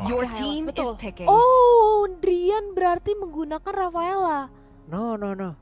Your Hylos, team is betul. picking. Oh, Drian berarti menggunakan Rafaela. No.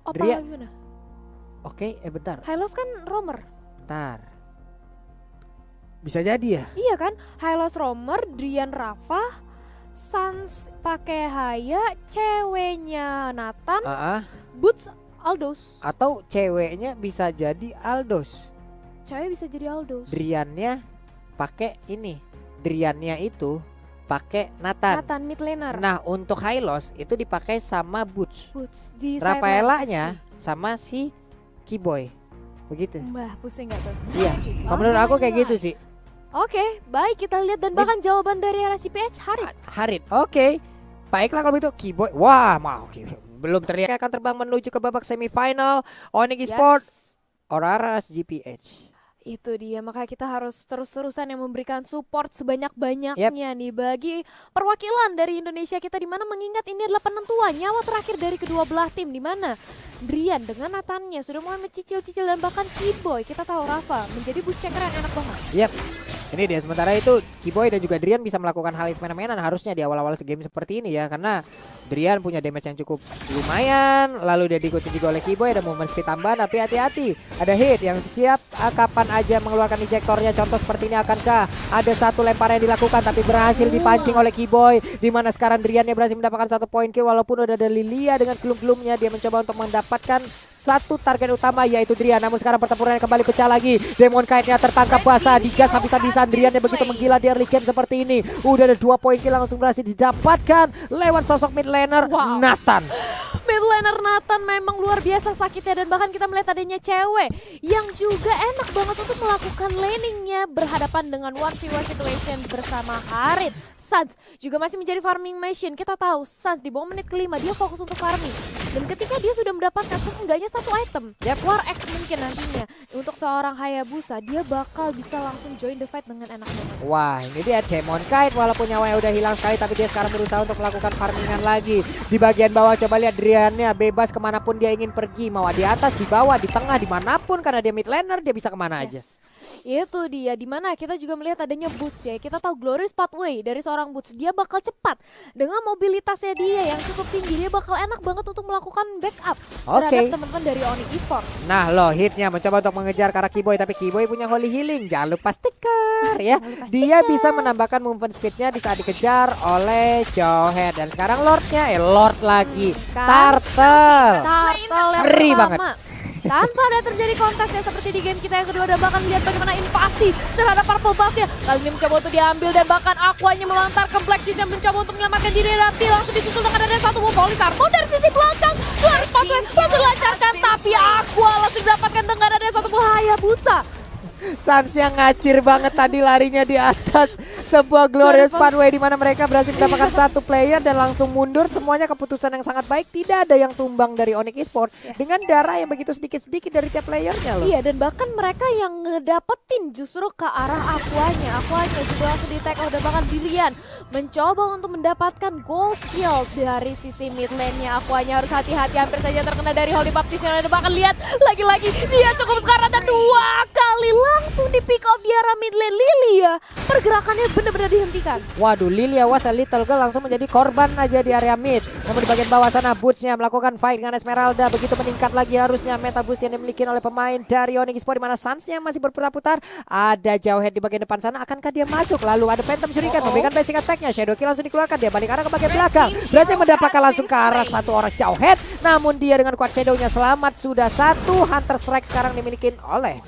Apa Drian. gimana? Oke, bentar. Hylos kan roamer. Bentar. Bisa jadi ya? Iya kan? Hylos roamer, Drian Rafa, Sans pakai Haya, ceweknya Nathan, Boots Aldos. Atau ceweknya bisa jadi Aldos. Cewek bisa jadi Aldos. Driannya pakai ini. Driannya itu pakai Nathan. Nathan mid laner. Nah, untuk Hylos itu dipakai sama Boots. Boots di Rafaelanya sama si Keyboy. Begitu. Mbah, pusing gak tuh? Iya. Kalau menurut aku kayak gitu sih. Oke, baik kita lihat dan bahkan jawaban dari arah CPH Harit. Harit. Oke. Baiklah kalau begitu Keyboy. Wah, mau belum terlihat akan terbang menuju ke babak semifinal Onyx Sport Oraras GPH. Itu dia, makanya kita harus terus-terusan yang memberikan support sebanyak-banyaknya nih bagi perwakilan dari Indonesia kita, di mana mengingat ini adalah penentuan nyawa terakhir dari kedua belah tim, di mana Drian dengan Nathannya sudah mulai mencicil-cicil dan bahkan Keyboy, kita tahu Rafa menjadi boost checker yang enak banget. Ini dia, sementara itu Keyboy dan juga Drian bisa melakukan hal yang semena-mena harusnya di awal-awal game seperti ini ya, karena Drian punya damage yang cukup lumayan, lalu dia diikuti juga oleh Keyboy, ada movement speed tambahan, tapi hati-hati ada hit yang siap kapan aja mengeluarkan injektornya, contoh seperti ini. Akankah ada satu lemparan yang dilakukan tapi berhasil dipancing oleh Keyboy, di mana sekarang Driannya berhasil mendapatkan 1 poin kill, walaupun udah ada Lilia dengan gelum-gelumnya, dia mencoba untuk mendapatkan satu target utama yaitu Drian, namun sekarang pertempurannya kembali pecah lagi. Demon Kite-nya tertangkap basah, digas habis-habisan. Driannya begitu menggila di early game seperti ini, udah ada 2 poin kill langsung berhasil didapatkan lewat sosok mid laner Nathan. Mid laner Nathan memang luar biasa sakitnya, dan bahkan kita melihat adanya cewek yang juga enak banget untuk melakukan laningnya berhadapan dengan 1v1 situation bersama Harit. Sans juga masih menjadi farming machine. Kita tahu Sans di bawah menit kelima dia fokus untuk farming, dan ketika dia sudah mendapatkan seenggaknya 1 item War X mungkin nantinya untuk seorang Hayabusa, dia bakal bisa langsung join the fight dengan enak banget. Wah, ini dia Demon Kite, walaupun nyawanya udah hilang sekali, tapi dia sekarang berusaha untuk melakukan farmingan lagi. Di bagian bawah coba lihat Driannya bebas kemanapun dia ingin pergi, mau di atas, di bawah, di tengah, dimanapun, karena dia mid laner dia bisa kemana aja. Itu dia, dimana kita juga melihat adanya Boots ya. Kita tahu Glorious Pathway dari seorang Boots, dia bakal cepat dengan mobilitasnya dia yang cukup tinggi, dia bakal enak banget untuk melakukan backup terhadap teman-teman dari Onyx Esport. Nah loh, hitnya mencoba untuk mengejar ke arah Keyboy, tapi Keyboy punya Holy Healing, jangan lupa stiker ya. Dia bisa menambahkan movement speednya di saat dikejar oleh Jawhead, dan sekarang Lord lagi Turtle Ngeri banget. Tanpa ada terjadi kontes ya seperti di game kita yang kedua, dan bahkan lihat bagaimana invasi terhadap purple buff-nya. Kali ini mencoba untuk diambil, dan bahkan Aquanya melontarkan Black Shield yang mencoba untuk menyelamatkan diri, tapi langsung disusul dengan ada satu move Polikarpo dari sisi belakang. Glorious Pathway langsung dilancarkan, tapi Aqua langsung didapatkan dengan ada satu move Hayabusa. Sans yang ngacir banget tadi larinya di atas sebuah Glorious Pathway, di mana mereka berhasil mendapatkan 1 player dan langsung mundur. Semuanya keputusan yang sangat baik, tidak ada yang tumbang dari Onyx Esport dengan darah yang begitu sedikit-sedikit dari tiap playernya loh. Iya, dan bahkan mereka yang ngedapetin justru ke arah Aquanya juga langsung di-tag dan bahkan Drian mencoba untuk mendapatkan gold shield dari sisi mid lane-nya. Aquanya harus hati-hati, hampir saja terkena dari Holy Baptist-nya, dan bahkan lihat lagi-lagi dia cukup sekarang dan 2 kali langsung di pick off di arah mid lane. Lilia pergerakannya benar-benar dihentikan. Waduh, Lilia was a little girl langsung menjadi korban aja di area mid. Namun di bagian bawah sana Boots-nya melakukan fight dengan Esmeralda, begitu meningkat lagi harusnya meta boost yang dimiliki oleh pemain dari Onyx Esport, di mana Sans-nya masih berputar-putar. Ada Jawhead di bagian depan sana, akankah dia masuk? Lalu ada Phantom Shuriken memberikan basic attack-nya. Shadow Kill langsung dikeluarkan, dia balik arah ke bagian belakang, berhasil mendapatkan langsung ke arah satu orang Jawhead. Namun dia dengan kuat Shadow-nya selamat. Sudah 1 Hunter Strike sekarang dimiliki oleh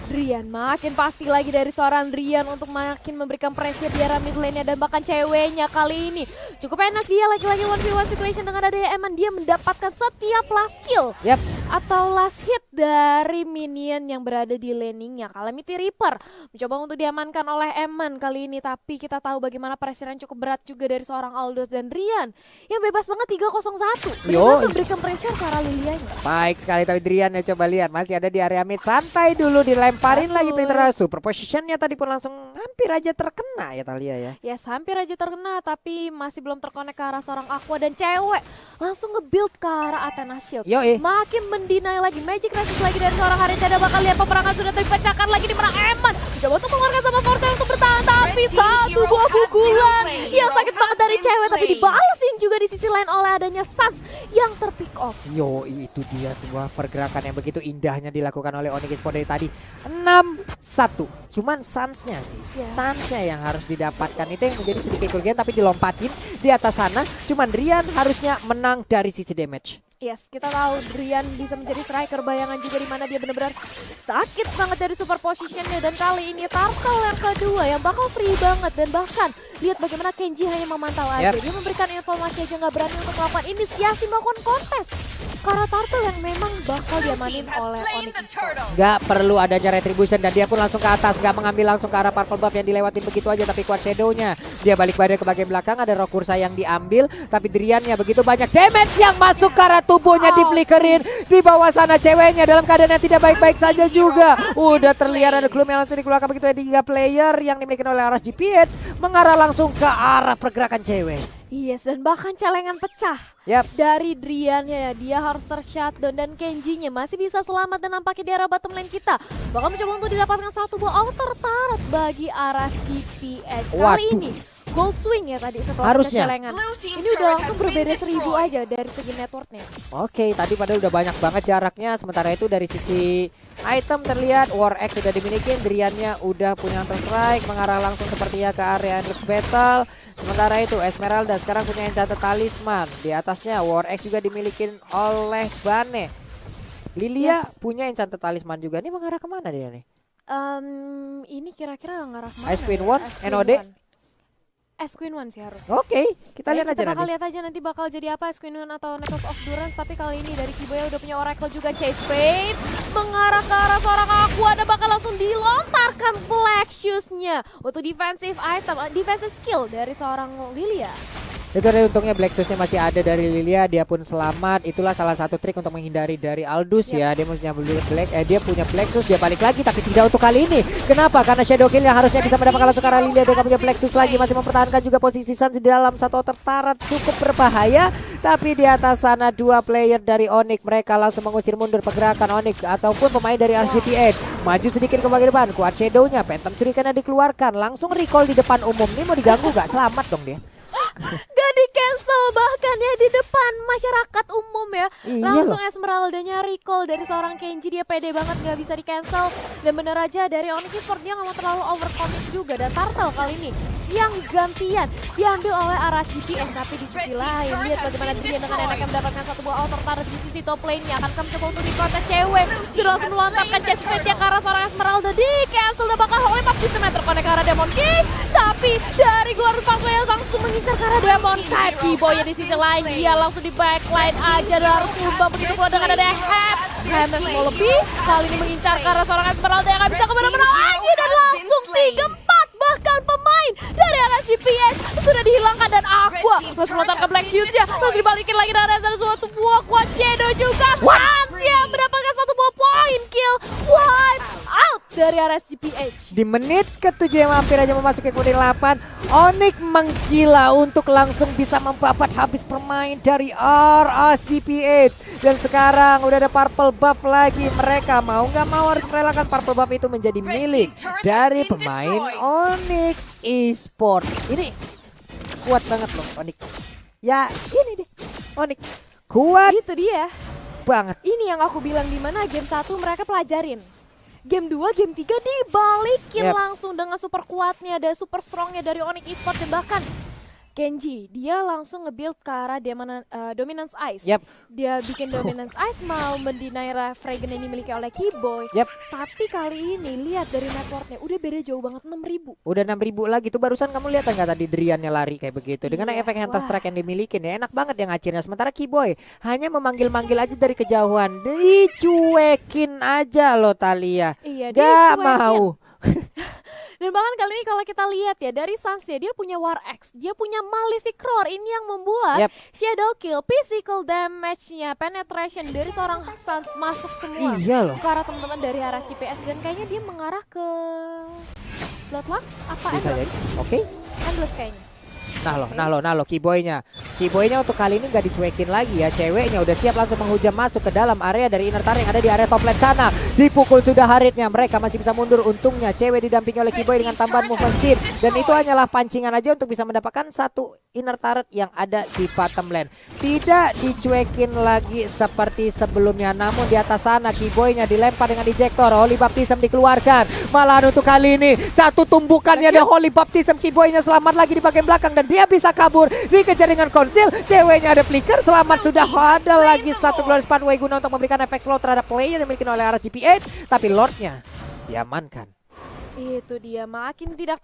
Drian makin pasti lagi dari seorang Drian untuk makin memberikan pressure di arah mid lane-nya, dan bahkan ceweknya kali ini cukup enak, dia lagi-lagi 1v1 situation dengan adanya Eman. Dia mendapatkan setiap last kill atau last hit dari minion yang berada di laning-nya. Calamity Reaper mencoba untuk diamankan oleh Eman kali ini, tapi kita tahu bagaimana pressure yang cukup berat juga dari seorang Aldos dan Drian yang bebas banget 301. Benar memberikan pressure ke arah Lilianya. Baik sekali, tapi Drian ya coba lihat masih ada di area mid, santai dulu, dilemparin lagi Peter. Super positionnya tadi pun langsung hampir aja terkena ya Thalia ya. Yes, hampir aja terkena, tapi masih belum terkonek ke arah seorang Aqua, dan cewek langsung nge-build ke arah Athena Shield. Makin mendinai lagi, Magic Resist lagi dari seorang Harit. Ada bakal lihat peperangan sudah terpecahkan lagi di mana Eman mencoba untuk mengeluarkan sama Forte untuk bertahan, tapi satu buah pukulan cewek tapi dibalesin juga di sisi lain oleh adanya Suns yang terpick off. Yo, itu dia sebuah pergerakan yang begitu indahnya dilakukan oleh Onyx Esports dari tadi. 6-1. Cuman Suns-nya sih. Suns-nya yang harus didapatkan, itu yang menjadi sedikit kerugian, tapi dilompatin di atas sana. Cuman Drian harusnya menang dari sisi damage. Yes, kita tahu Drian bisa menjadi striker bayangan juga, di mana dia benar-benar sakit banget dari super positionnya, dan kali ini Turtle yang kedua yang bakal free banget, dan bahkan lihat bagaimana Kenji hanya memantau aja. Dia memberikan informasi aja, nggak berani untuk melakukan inisiasi melakukan kontes. Karena Turtle yang memang bakal diamanin oleh Onyx Esports. Nggak perlu adanya retribution, dan dia pun langsung ke atas, nggak mengambil langsung ke arah purple buff yang dilewatin begitu aja, tapi kuat shadownya. Dia balik badan ke bagian belakang, ada Rock Ursa yang diambil, tapi Driannya begitu banyak damage yang masuk ke arah tubuhnya, diflickerin di bawah sana. Ceweknya dalam keadaan yang tidak baik-baik saja juga. Udah terlihat ada Gloom yang langsung dikeluarkan begitu, ada 3 player yang dimiliki oleh RSGPH mengarah langsung ke arah pergerakan cewek. Yes, dan bahkan celengan pecah dari Driannya ya. Dia harus tershutdown, dan Kenjinya masih bisa selamat, dan nampaknya di arah bottom lane kita bakal mencoba untuk didapatkan satu buah outer turret bagi RSGPH. Kali ini Gold Swing ya tadi setelah celengan. Ini udah langsung berbeda 1000 aja dari segi networknya. Oke, tadi padahal udah banyak banget jaraknya. Sementara itu dari sisi item terlihat War X sudah dimiliki, Driannya udah punya Hunter Strike, mengarah langsung sepertinya ke area Endless Battle. Sementara itu Esmeralda sekarang punya Enchanted Talisman. Di atasnya War X juga dimiliki oleh Bane. Lilia punya Enchanted Talisman juga. Ini mengarah kemana dia nih? Ini kira-kira mengarah kemana? Ice Queen 1, NOD? S Queen 1 sih harus. Oke, kita lihat aja nanti. Kita lihat aja nanti bakal jadi apa, S Queen 1 atau Necklace of Durance. Tapi kali ini dari Kiboya udah punya Oracle juga. Chase Fate mengarah ke arah seorang Aqua, dan bakal langsung dilontarkan Black Shoes-nya untuk defensive item, defensive skill dari seorang Lilia. Itu ada untungnya Black Shoes-nya masih ada dari Lilia, dia pun selamat. Itulah salah satu trik untuk menghindari dari Aldous ya. Dia punya dia punya Black Shoes, dia balik lagi tapi tidak untuk kali ini. Kenapa? Karena Shadow Kill yang harusnya bisa mendapatkan langsung ke arah Lilia, dia punya Black Shoes lagi, masih mempertahankan juga posisi Suns di dalam satu tertarat cukup berbahaya. Tapi di atas sana 2 player dari Onyx, mereka langsung mengusir mundur pergerakan Onyx ataupun pemain dari RSGPH. Maju sedikit ke bagian depan, kuat Shadownya, Phantom Shuriken dikeluarkan, langsung recall di depan umum. Ini mau diganggu gak? Selamat dong dia. Gak di cancel bahkan ya di depan masyarakat umum ya. Langsung Esmeraldanya recall dari seorang Kenji, dia pede banget gak bisa di cancel. Dan bener aja dari Onyx Esports dia gak mau terlalu overcommit juga. Dan Turtle kali ini yang gantian diambil oleh RSGPH. Tapi di sisi lain lihat bagaimana dia dengan enaknya mendapatkan satu buah outer turret di sisi top lane-nya. Akan mencoba untuk diprotes cewek, sudah langsung melontarkan chest plate-nya ke arah seorang Esmeralda, di cancel dan bakal lempar di terkonek ke arah Demon King. Tapi dari Guard Pathway langsung mengincar ke arah Demon King. Kiboya di sisi lain dia langsung di backline aja, dan harus tumbang begitu keluar dengan ada Hammers mau lebih. Kali ini mengincar ke arah seorang Esmeralda yang gak bisa kemana-mana lagi, dan langsung 3-4 bahkan pemain dari RSGPH sudah dihilangkan, dan Aqua langsung melontarkan Black Shoes-nya, langsung dibalikin lagi dari ada suatu buah kuat Shadow juga. Hans yang mendapatkan satu buah point kill, wipe out dari RSGPH. Di menit ke-7 yang hampir aja memasuki kuning 8, Onyx menggila untuk langsung bisa membabat habis permain dari RSGPH. Dan sekarang udah ada purple buff lagi, mereka mau nggak mau harus merelakan purple buff itu menjadi milik dari pemain Onyx Esports. Ini kuat banget loh Onyx. Ya ini deh, Onyx kuat. Itu dia banget. Ini yang aku bilang, di mana game 1 mereka pelajarin. Game 2, game 3 dibalikin langsung dengan super kuatnya dan super strongnya dari Onyx Esports. Dan bahkan Kenji dia langsung nge-build ke arah Dominance Ice. Dia bikin Dominance Ice, mau mendinai Fragment yang dimiliki oleh Kiboy. Tapi kali ini lihat dari networknya udah beda jauh banget, 6.000. Udah 6.000 lagi tuh, barusan kamu lihat nggak tadi Driannya lari kayak begitu. Dengan efek Hunter Strike yang dimiliki ya, enak banget yang ngacirnya. Sementara Kiboy hanya memanggil-manggil aja dari kejauhan. Dicuekin aja loh Thalia. Iya, gak mau. Dan bahkan kali ini kalau kita lihat ya dari Suns ya, dia punya War X, dia punya Malefic Roar. Ini yang membuat Shadow Kill, physical damage-nya, penetration dari seorang Suns masuk semua ke arah teman-teman dari arah CPS. Dan kayaknya dia mengarah ke Bloodlust apa Endless? Oke. Endless kayaknya. Nah lo Kiboy-nya Kiboy-nya untuk kali ini nggak dicuekin lagi ya. Ceweknya udah siap langsung menghujam masuk ke dalam area dari inner turret yang ada di area top lane sana. Dipukul sudah Haritnya, mereka masih bisa mundur. Untungnya cewek didampingi oleh Kiboy dengan tambahan movement speed. Dan itu hanyalah pancingan aja untuk bisa mendapatkan satu inner turret yang ada di bottom lane. Tidak dicuekin lagi seperti sebelumnya. Namun di atas sana Kiboy-nya dilempar dengan ejector. Holy Baptism dikeluarkan. Malahan untuk kali ini satu tumbukannya ada Holy Baptism. Kiboy-nya selamat lagi di bagian belakang dan dia bisa kabur. Dikejar dengan konsil, ceweknya ada flicker, selamat sudah ada lagi satu Glorious Pathway guna untuk memberikan efek slow terhadap player yang dimiliki oleh RSGP8, tapi Lordnya diamankan. Itu dia, makin tidak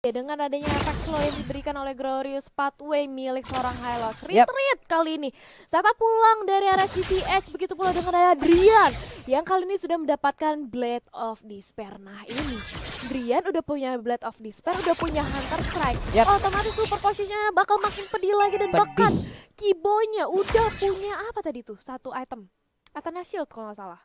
dengan adanya efek slow yang diberikan oleh Glorious Pathway milik seorang Hylos. Retreat kali ini. Zata pulang dari RSGPH, begitu pula dengan Drian yang kali ini sudah mendapatkan Blade of Despair. Nah ini, Drian udah punya Blade of Despair, udah punya Hunter Strike. Otomatis super positionnya bakal makin pedih lagi dan bahkan Kiboy-nya udah punya apa tadi tuh? Satu item. Katanya shield kalau nggak salah.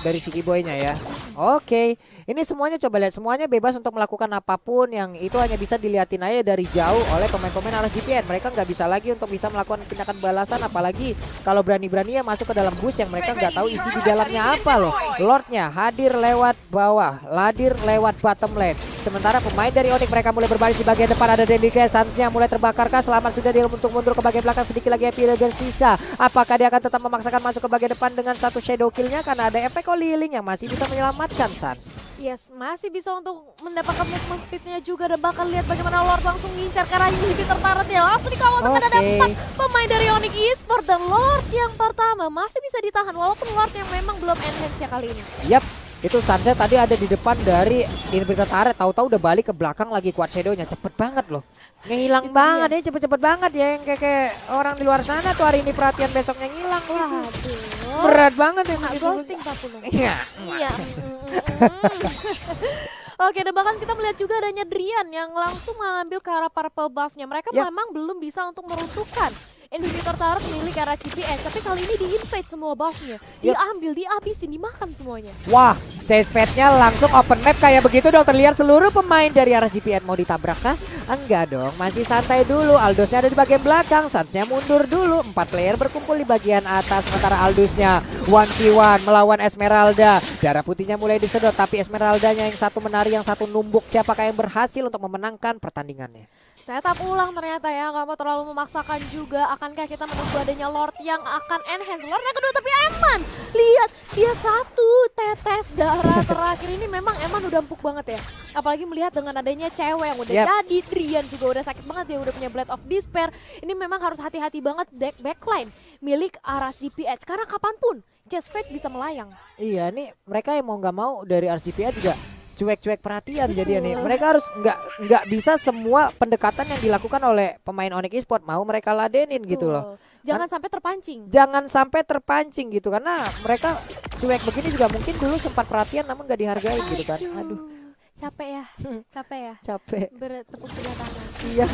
Dari si Kiboy-nya ya. Oke, ini semuanya coba lihat, semuanya bebas untuk melakukan apapun yang itu hanya bisa dilihatin aja dari jauh oleh pemain-pemain RSGPN. Mereka nggak bisa lagi untuk bisa melakukan tindakan balasan, apalagi kalau berani-beraninya masuk ke dalam bus yang mereka nggak tahu isi di dalamnya apa loh. Lordnya hadir lewat bawah, hadir lewat bottom lane. Sementara pemain dari Onyx mereka mulai berbaris di bagian depan, ada Deadly Stansnya mulai terbakarkah. Selamat sudah dia untuk mundur ke bagian belakang, sedikit lagi Happy tersisa. Apakah dia akan tetap memaksakan masuk ke bagian depan dengan satu shadow killnya karena ada efek Liling yang masih bisa menyelamatkan Sans. Yes, masih bisa untuk mendapatkan movement speednya juga, dan bahkan lihat bagaimana Lord langsung ngincar ke arah ini tertarik ya. Langsung dikawal dengan ada 4 pemain dari Onyx Esports, dan Lord yang pertama masih bisa ditahan walaupun Lord yang memang belum enhance ya kali ini. Yap. Itu Sunset tadi ada di depan dari Inverted Turret, tahu-tahu udah balik ke belakang lagi. Quad Shadow-nya cepet banget loh. Ngilang banget ya, cepet-cepet banget ya, yang kayak orang di luar sana tuh hari ini perhatian besoknya ngilang gitu. Berat banget ya. Ghosting Papulung. Iya. Oke, dan bahkan kita melihat juga adanya Drian yang langsung mengambil ke arah purple buff-nya. Mereka memang belum bisa untuk meruntuhkan inhibitor turret milik RSGPN, tapi kali ini di-invade semua buff-nya. Diambil, dihabisin, dimakan semuanya. Wah, chase pad-nya langsung open map kayak begitu dong. Terlihat seluruh pemain dari RSGPN mau ditabrak kah? Enggak dong, masih santai dulu. Aldosnya ada di bagian belakang, Suns-nya mundur dulu. 4 player berkumpul di bagian atas, sementara Aldosnya 1v1 melawan Esmeralda. Darah putihnya mulai disedot, tapi Esmeraldanya yang satu menari, yang satu numbuk. Siapakah yang berhasil untuk memenangkan pertandingannya? Setup ulang ternyata ya, nggak mau terlalu memaksakan juga. Akankah kita menunggu adanya Lord yang akan enhance? Lord yang kedua tapi Eman, lihat dia satu tetes darah terakhir ini memang Eman udah empuk banget ya. Apalagi melihat dengan adanya cewek yang udah jadi, Drian juga udah sakit banget, dia udah punya Blade of Despair. Ini memang harus hati-hati banget deck backline milik RSGPH. Karena kapanpun Chess Fate bisa melayang. Iya, nih mereka yang mau nggak mau dari RSGPH juga cuek-cuek perhatian jadi nih. Mereka harus nggak bisa semua pendekatan yang dilakukan oleh pemain Onyx Esports mau mereka ladenin gitu loh. Jangan sampai terpancing. Jangan sampai terpancing gitu, karena mereka cuek begini juga mungkin dulu sempat perhatian namun nggak dihargai gitu kan. Aduh. Capek ya, capek ya. Capek. Bertepuk sebelah tangan. Iya.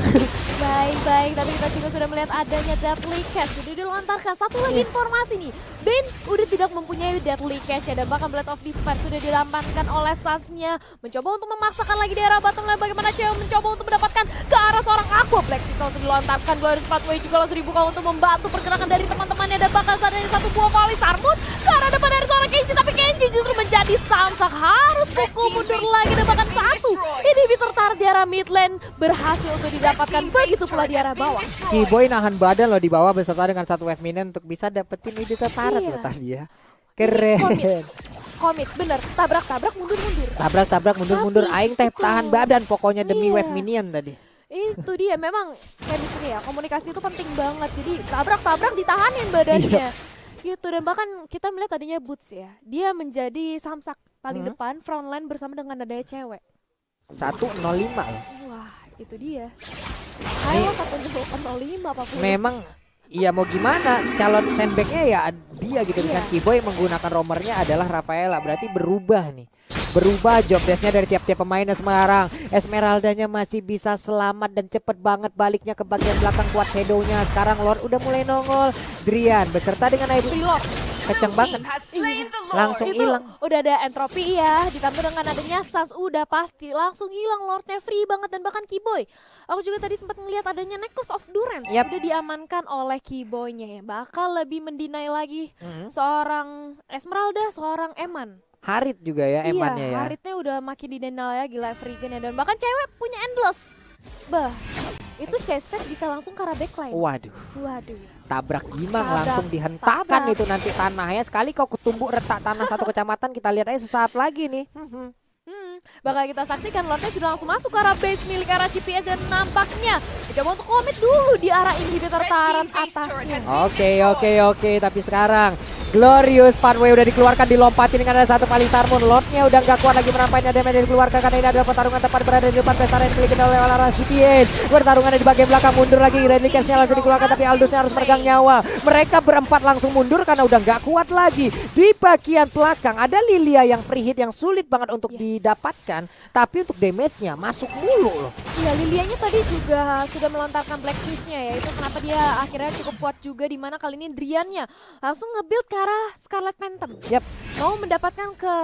Baik, tapi kita juga sudah melihat adanya Deadly Catch. Jadi dilontarkan satu lagi informasi nih. Bane udah tidak mempunyai Deadly Catch ya, dan bahkan Blade of Despair sudah dilamankan oleh Suns-nya. Mencoba untuk memaksakan lagi di arah bottom lane, bagaimana cewek mencoba untuk mendapatkan ke arah seorang Aqua Black Sickle langsung dilontarkan. Glorious Pathway juga langsung dibuka untuk membantu pergerakan dari teman-temannya, dan bahkan adanya satu buah volley Sarmus ke arah depan dari seorang Kenji, tapi Kenji justru menjadi samsak, harus pukul mundur lagi, dan bahkan satu inhibitor turret di arah mid lane berhasil untuk didapatkan, begitu pula di arah bawah. Kiboy nahan badan loh di bawah beserta dengan satu wave minion untuk bisa dapetin inhibitor turret loh tadi ya. Keren. Komit, bener. Tabrak, mundur-mundur. Tabrak, mundur-mundur. Aing teh tahan badan pokoknya demi wave minion tadi. Itu dia, memang chemistry ya, komunikasi itu penting banget. Jadi tabrak ditahanin badannya. Gitu, dan bahkan kita melihat tadinya Boots ya, dia menjadi samsak paling depan frontline bersama dengan adanya cewek. 105 loh. Wah, itu dia. Ayo 105 apapun. Memang iya mau gimana, calon sandbagnya ya dia gitu. Dengan Kiboy menggunakan roamernya adalah Rafaela, berarti berubah nih. Berubah job desk-nya dari tiap-tiap pemainnya sekarang. Esmeraldanya masih bisa selamat dan cepet banget baliknya ke bagian belakang. Quad Shadow-nya sekarang Lord udah mulai nongol. Drian beserta dengan kenceng banget. Langsung Itu hilang. udah ada entropi ya, ditambah dengan adanya Sans udah pasti langsung hilang Lordnya free banget. Dan bahkan Kiboy, aku juga tadi sempat ngelihat adanya Necklace of Durance udah diamankan oleh Kiboynya ya. Bakal lebih mendinai lagi seorang Esmeralda, seorang Eman. Harit juga ya Emannya ya. Haritnya udah makin didenal ya, gila Freegan ya. Dan bahkan cewek punya Endless. Bah, itu Chestfed bisa langsung ke arah backline. Waduh. Tabrak gimang langsung dihentakkan itu nanti tanahnya. Sekali kau ketumbuk retak tanah satu kecamatan, kita lihat aja sesaat lagi nih. Bakal kita saksikan Lordnya sudah langsung masuk ke arah base milik arah GPS dan nampaknya coba untuk komit dulu di arah inhibitor turret atasnya. Oke, tapi sekarang Glorious Pathway udah dikeluarkan, dilompatin dengan ada satu kali Sarmon. Lordnya udah gak kuat lagi merampainya, damage dikeluarkan karena ini adalah pertarungan tepat berada di depan pesta yang dimiliki oleh arah GPS. Pertarungannya di bagian belakang, mundur lagi, Redly Cashnya langsung dikeluarkan tapi Aldusnya harus meregang nyawa. Mereka berempat langsung mundur karena udah gak kuat lagi. Di bagian belakang ada Lilia yang free hit yang sulit banget untuk didapatkan, tapi untuk damage-nya masuk mulu loh. Iya, Lilianya tadi juga sudah melontarkan Black Shoes-nya ya. Itu kenapa dia akhirnya cukup kuat juga, di mana kali ini Drian-nya langsung nge-build ke arah Scarlet Phantom. Mau mendapatkan ke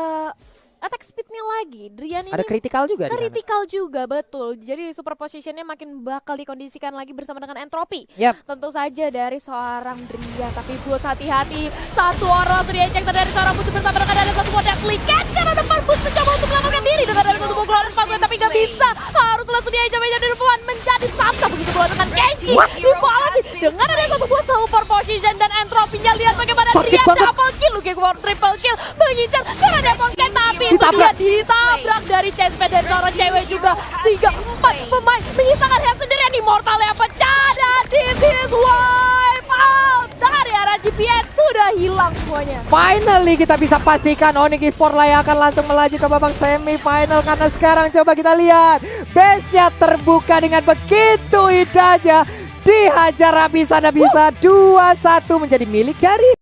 attack speed-nya lagi. Drian ini ada critical juga. Critical juga, betul. Jadi super position-nya makin bakal dikondisikan lagi bersama dengan Entropy. Tentu saja dari seorang Drian, tapi buat hati-hati. Satu orang langsung di-eject dari seorang Boots bersama dengan ada satu model Flicken karena depan Boots mencoba untuk melakukan diri dengan ada satu Glorious Pathway tapi gak bisa. Harus langsung di-eject di depan menjadi Samka begitu bola dengan Kenshi. Dibalas dengan ada satu buat super position dan Entropy-nya. Lihat bagaimana Drian double kill, triple kill mengincar karena Demon Cat, tapi itu dia ditabrak dari Chestfed dan seorang cewek juga. 3-4 pemain menyisakan head sendiri yang Immortal yang pecah dan this is wipe out dari arah GPS sudah hilang semuanya. Finally kita bisa pastikan Onyx Esports yang akan langsung melaju ke babak semifinal, karena sekarang coba kita lihat base-nya terbuka dengan begitu indahnya, dihajar habis-habisan 2-1 menjadi milik dari